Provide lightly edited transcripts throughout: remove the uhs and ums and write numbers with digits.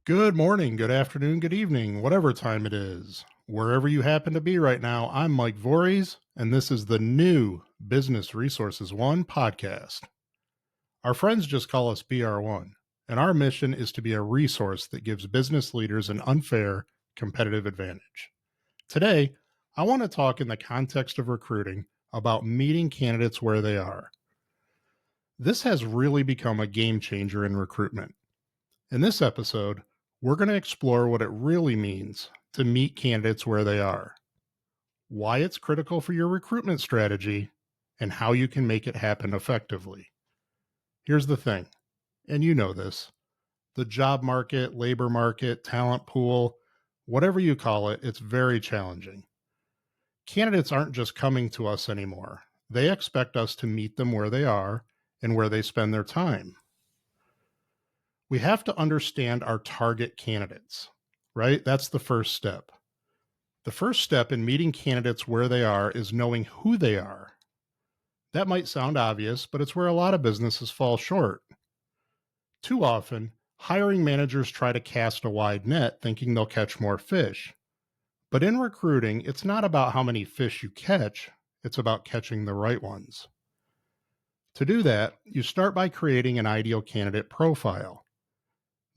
Good morning, good afternoon, good evening, whatever time it is. Wherever you happen to be right now, I'm Mike Voories, and this is the new Business Resources One podcast. Our friends just call us BR1, and our mission is to be a resource that gives business leaders an unfair competitive advantage. Today, I want to talk in the context of recruiting about meeting candidates where they are. This has really become a game changer in recruitment. In this episode, we're going to explore what it really means to meet candidates where they are, why it's critical for your recruitment strategy, and how you can make it happen effectively. Here's the thing, and you know this: the job market, labor market, talent pool, whatever you call it, it's very challenging. Candidates aren't just coming to us anymore, they expect us to meet them where they are and where they spend their time. We have to understand our target candidates, right? That's the first step. The first step in meeting candidates where they are is knowing who they are. That might sound obvious, but it's where a lot of businesses fall short. Too often, hiring managers try to cast a wide net thinking they'll catch more fish. But in recruiting, it's not about how many fish you catch, it's about catching the right ones. To do that, you start by creating an ideal candidate profile.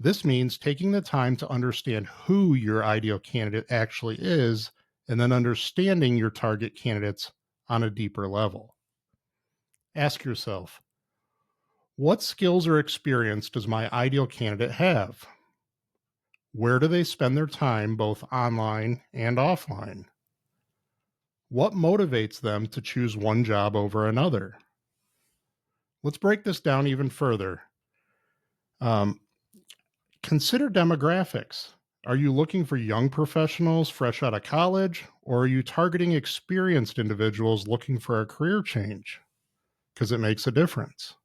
This means taking the time to understand who your ideal candidate actually is and then understanding your target candidates on a deeper level. Ask yourself, what skills or experience does my ideal candidate have? Where do they spend their time, both online and offline? What motivates them to choose one job over another? Let's break this down even further. Um, Consider demographics. Are you looking for young professionals fresh out of college, or are you targeting experienced individuals looking for a career change? Because it makes a difference.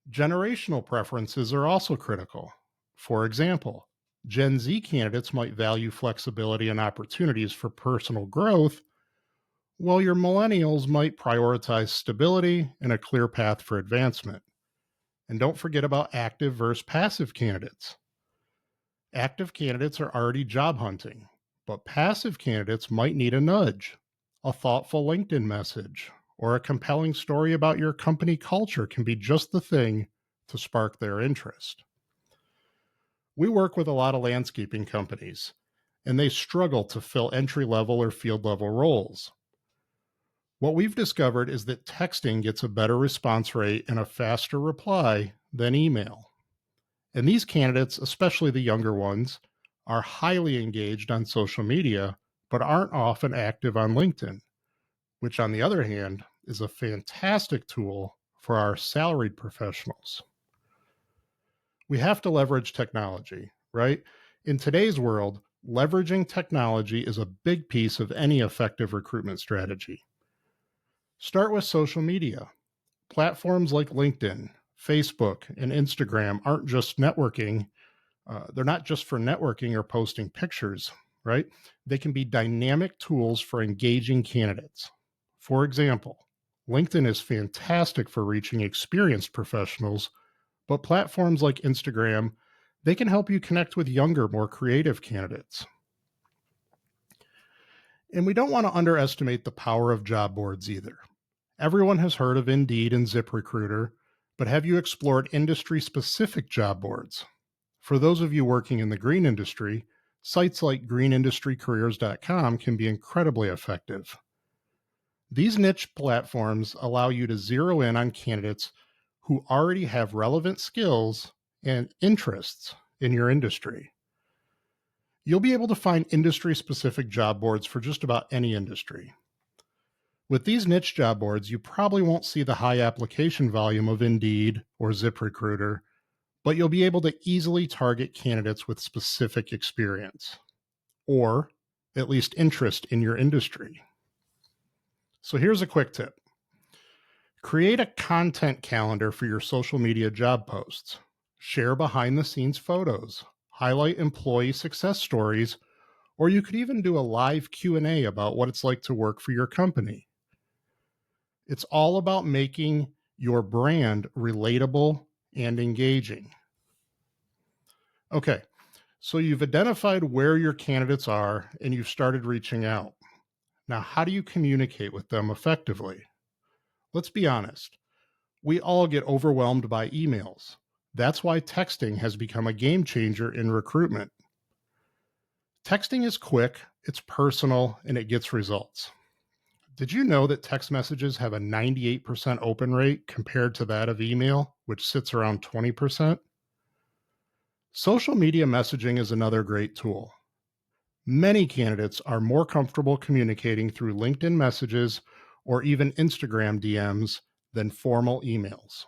Generational preferences are also critical. For example, Gen Z candidates might value flexibility and opportunities for personal growth, while your millennials might prioritize stability and a clear path for advancement. And don't forget about active versus passive candidates. Active candidates are already job hunting, but passive candidates might need a nudge. A thoughtful LinkedIn message or a compelling story about your company culture can be just the thing to spark their interest. We work with a lot of landscaping companies, and they struggle to fill entry level or field level roles. What we've discovered is that texting gets a better response rate and a faster reply than email. And these candidates, especially the younger ones, are highly engaged on social media, but aren't often active on LinkedIn, which, on the other hand, is a fantastic tool for our salaried professionals. We have to leverage technology, right? In today's world, leveraging technology is a big piece of any effective recruitment strategy. Start with social media. Platforms like LinkedIn, Facebook, and Instagram aren't just networking. They're not just for networking or posting pictures, right? They can be dynamic tools for engaging candidates. For example, LinkedIn is fantastic for reaching experienced professionals, but platforms like Instagram, they can help you connect with younger, more creative candidates. And we don't want to underestimate the power of job boards either. Everyone has heard of Indeed and ZipRecruiter, but have you explored industry-specific job boards? For those of you working in the green industry, sites like greenindustrycareers.com can be incredibly effective. These niche platforms allow you to zero in on candidates who already have relevant skills and interests in your industry. You'll be able to find industry-specific job boards for just about any industry. With these niche job boards, you probably won't see the high application volume of Indeed or ZipRecruiter, but you'll be able to easily target candidates with specific experience, or at least interest in your industry. So here's a quick tip. Create a content calendar for your social media job posts. Share behind the scenes photos, highlight employee success stories, or you could even do a live Q&A about what it's like to work for your company. It's all about making your brand relatable and engaging. Okay, So you've identified where your candidates are and you've started reaching out. Now, how do you communicate with them effectively? Let's be honest. We all get overwhelmed by emails. That's why texting has become a game changer in recruitment. Texting is quick, it's personal, and it gets results. Did you know that text messages have a 98% open rate compared to that of email, which sits around 20%? Social media messaging is another great tool. Many candidates are more comfortable communicating through LinkedIn messages or even Instagram DMs than formal emails.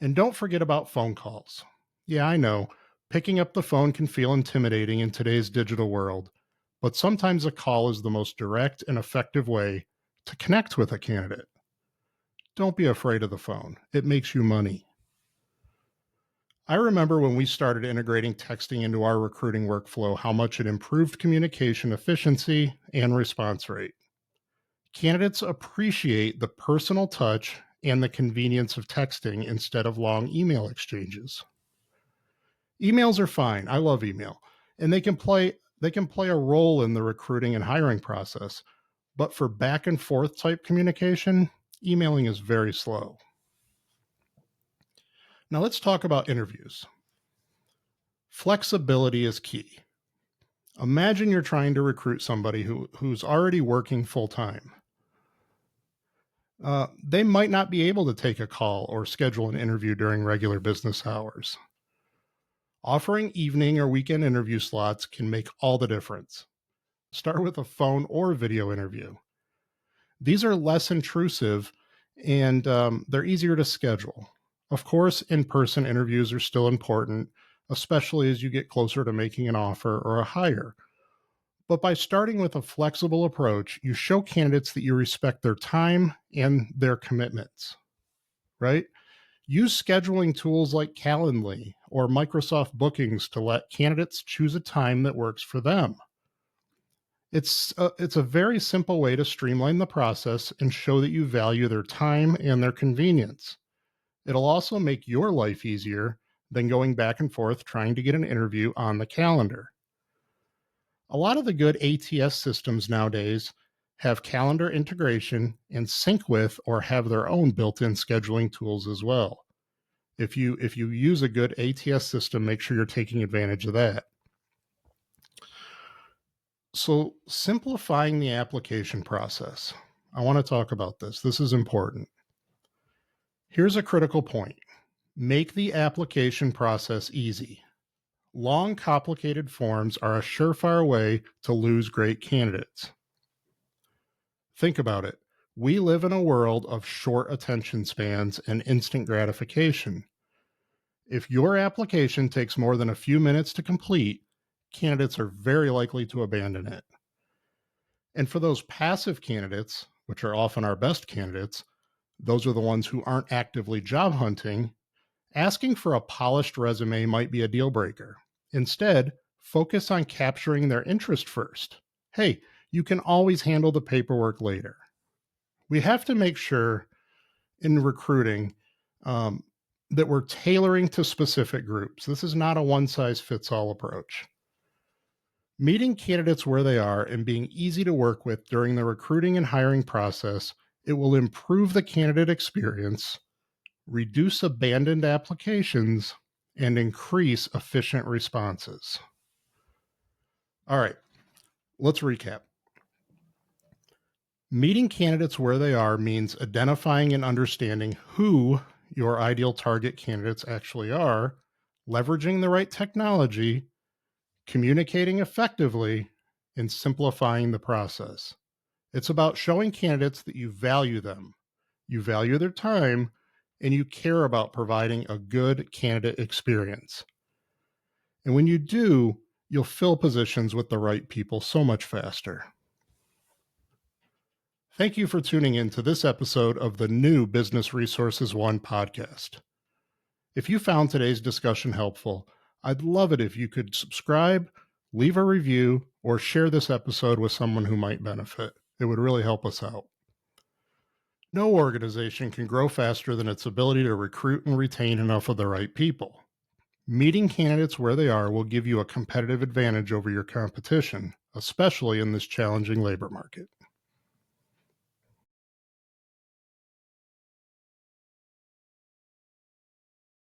And don't forget about phone calls. Yeah, I know, picking up the phone can feel intimidating in today's digital world, but sometimes a call is the most direct and effective way to connect with a candidate. Don't be afraid of the phone, it makes you money. I remember when we started integrating texting into our recruiting workflow, how much it improved communication efficiency and response rate. Candidates appreciate the personal touch and the convenience of texting instead of long email exchanges. Emails are fine. I love email. And they can play a role in the recruiting and hiring process. But for back and forth type communication, emailing is very slow. Now let's talk about interviews. Flexibility is key. Imagine you're trying to recruit somebody who's already working full time. They might not be able to take a call or schedule an interview during regular business hours. Offering evening or weekend interview slots can make all the difference. Start with a phone or video interview. These are less intrusive and they're easier to schedule. Of course, in person interviews are still important, especially as you get closer to making an offer or a hire. But by starting with a flexible approach, you show candidates that you respect their time and their commitments, right? Use scheduling tools like Calendly or Microsoft Bookings to let candidates choose a time that works for them. It's a very simple way to streamline the process and show that you value their time and their convenience. It'll also make your life easier than going back and forth trying to get an interview on the calendar. A lot of the good ATS systems nowadays have calendar integration and sync with or have their own built-in scheduling tools as well. If you use a good ATS system, make sure you're taking advantage of that. So, simplifying the application process. I want to talk about this. This is important. Here's a critical point. Make the application process easy. Long, complicated forms are a surefire way to lose great candidates. Think about it. We live in a world of short attention spans and instant gratification. If your application takes more than a few minutes to complete, candidates are very likely to abandon it. And for those passive candidates, which are often our best candidates, those are the ones who aren't actively job hunting, asking for a polished resume might be a deal breaker. Instead, focus on capturing their interest first. Hey, you can always handle the paperwork later. We have to make sure in recruiting um, that we're tailoring to specific groups. This is not a one size fits all approach. Meeting candidates where they are and being easy to work with during the recruiting and hiring process, it will improve the candidate experience, reduce abandoned applications, and increase efficient responses. All right, let's recap. Meeting candidates where they are means identifying and understanding who your ideal target candidates actually are, leveraging the right technology, communicating effectively, and simplifying the process. It's about showing candidates that you value them, you value their time, and you care about providing a good candidate experience. And when you do, you'll fill positions with the right people so much faster. Thank you for tuning in to this episode of the new Business Resources One podcast. If you found today's discussion helpful, I'd love it if you could subscribe, leave a review, or share this episode with someone who might benefit. It would really help us out. No organization can grow faster than its ability to recruit and retain enough of the right people. Meeting candidates where they are will give you a competitive advantage over your competition, especially in this challenging labor market.